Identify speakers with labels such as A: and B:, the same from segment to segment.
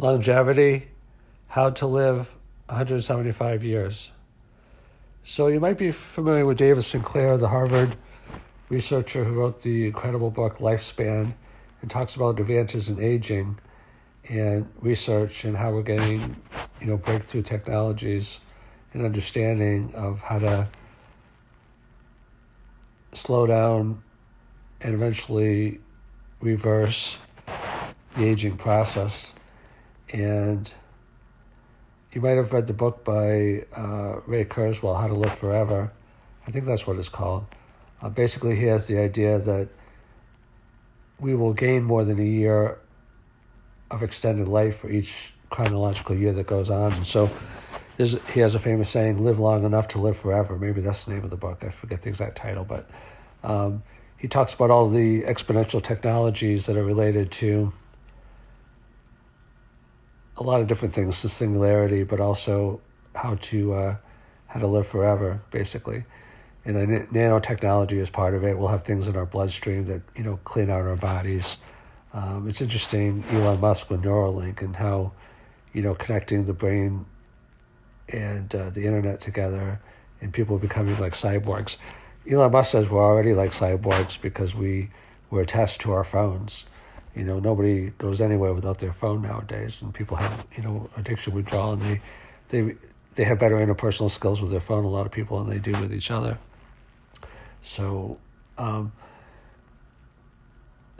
A: Longevity, how to live 175 years. So you might be familiar with David Sinclair, the Harvard researcher who wrote the incredible book Lifespan and talks about advances in aging and research and how we're getting, breakthrough technologies and understanding of how to slow down and eventually reverse the aging process. And you might have read the book by Ray Kurzweil, How to Live Forever. I think that's what it's called. Basically, he has the idea that we will gain more than a year of extended life for each chronological year that goes on. And so he has a famous saying, live long enough to live forever. Maybe that's the name of the book. I forget the exact title. But he talks about all the exponential technologies that are related to a lot of different things, the singularity, but also how to live forever, basically. And then nanotechnology is part of it. We'll have things in our bloodstream that clean out our bodies. It's interesting, Elon Musk with Neuralink and how connecting the brain and the internet together, and people becoming like cyborgs. Elon Musk says we're already like cyborgs because we're attached to our phones. Nobody goes anywhere without their phone nowadays, and people have addiction withdrawal, and they have better interpersonal skills with their phone, a lot of people, than they do with each other. So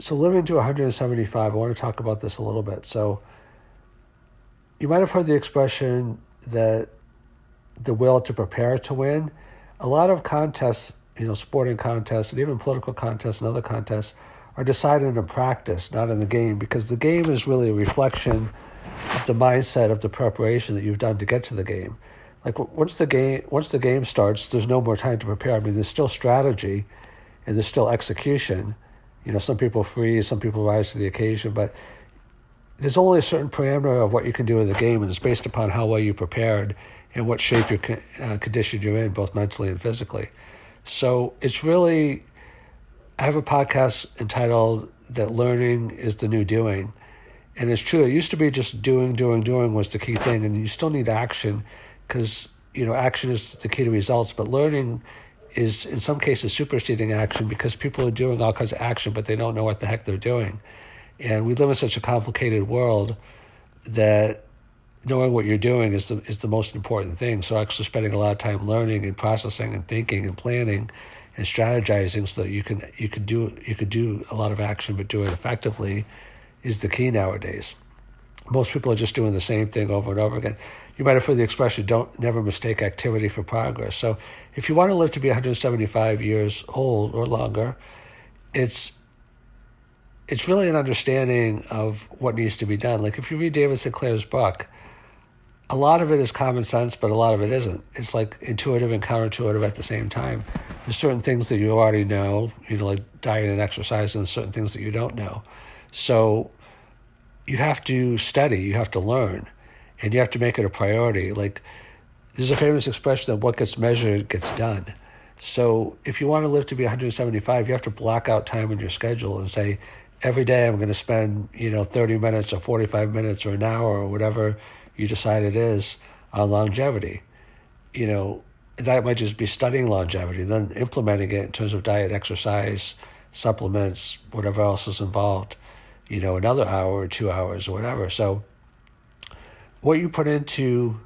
A: living to 175, I want to talk about this a little bit. So you might have heard the expression that the will to prepare to win. A lot of contests, sporting contests, and even political contests and other contests are decided in practice, not in the game, because the game is really a reflection of the mindset of the preparation that you've done to get to the game. Like once the game starts, there's no more time to prepare. I mean, there's still strategy and there's still execution. Some people freeze, some people rise to the occasion, but there's only a certain parameter of what you can do in the game, and it's based upon how well you prepared and what shape condition you're in, both mentally and physically. So it's really, I have a podcast entitled that learning is the new doing. And it's true, it used to be just doing was the key thing, and you still need action because, action is the key to results, but learning is in some cases superseding action because people are doing all kinds of action, but they don't know what the heck they're doing. And we live in such a complicated world that knowing what you're doing is the most important thing. So actually spending a lot of time learning and processing and thinking and planning and strategizing so that you could do a lot of action but do it effectively is the key nowadays. Most people are just doing the same thing over and over again. You might have heard the expression, never mistake activity for progress. So if you want to live to be 175 years old or longer, it's really an understanding of what needs to be done. Like if you read David Sinclair's book, a lot of it is common sense, but a lot of it isn't. It's like intuitive and counterintuitive at the same time. There's certain things that you already know, like diet and exercise, and certain things that you don't know. So you have to study, you have to learn, and you have to make it a priority. Like there's a famous expression that what gets measured gets done. So if you want to live to be 175, you have to block out time in your schedule and say, every day I'm going to spend, 30 minutes or 45 minutes or an hour or whatever you decide it is on longevity. That might just be studying longevity, then implementing it in terms of diet, exercise, supplements, whatever else is involved, another hour or 2 hours or whatever. So what you put into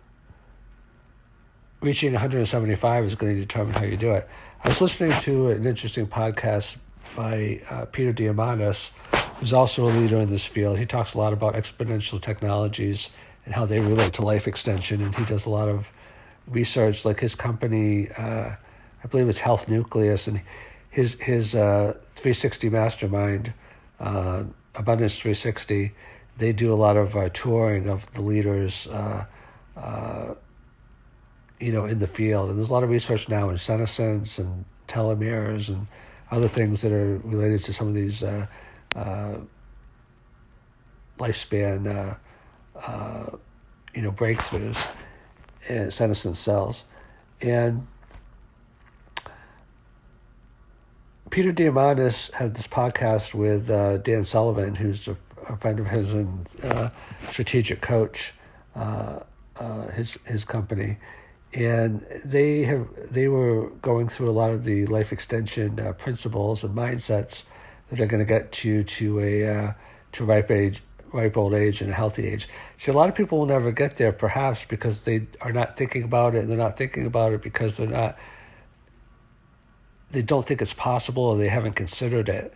A: reaching 175 is going to determine how you do it. I was listening to an interesting podcast by Peter Diamandis, who's also a leader in this field. He talks a lot about exponential technologies and how they relate to life extension, and he does a lot of research. Like his company, I believe it's Health Nucleus, and his 360 mastermind, Abundance 360, they do a lot of touring of the leaders in the field. And there's a lot of research now in senescence and telomeres and other things that are related to some of these lifespan breakthroughs in senescent cells. And Peter Diamandis had this podcast with Dan Sullivan, who's a a friend of his and strategic coach, his company, and they were going through a lot of the life extension principles and mindsets that are going to get you to ripe old age and a healthy age. So a lot of people will never get there, perhaps because they are not thinking about it, and they're not thinking about it because they don't think it's possible, or they haven't considered it,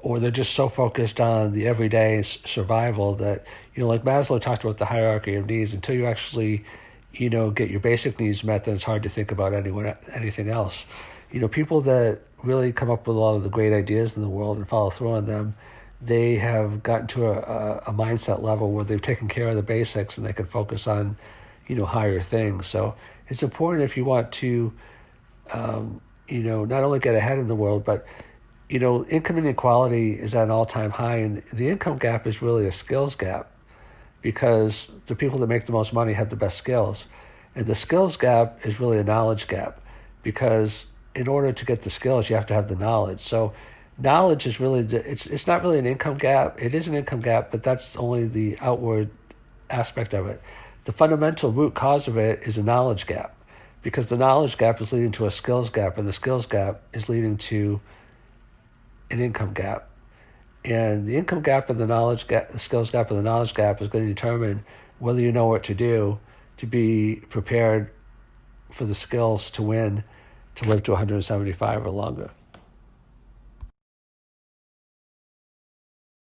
A: or they're just so focused on the everyday survival that, like Maslow talked about the hierarchy of needs. Until you actually, get your basic needs met, then it's hard to think about anything else. People that really come up with a lot of the great ideas in the world and follow through on them, they have gotten to a mindset level where they've taken care of the basics and they can focus on, higher things. So it's important if you want to, not only get ahead in the world, but, income inequality is at an all-time high, and the income gap is really a skills gap, because the people that make the most money have the best skills. And the skills gap is really a knowledge gap, because in order to get the skills, you have to have the knowledge. So knowledge is really, it's not really an income gap. It is an income gap, but that's only the outward aspect of it. The fundamental root cause of it is a knowledge gap, because the knowledge gap is leading to a skills gap, and the skills gap is leading to an income gap. And the income gap and the knowledge gap, the skills gap and the knowledge gap is going to determine whether you know what to do to be prepared for the skills to win, to live to 175 or longer.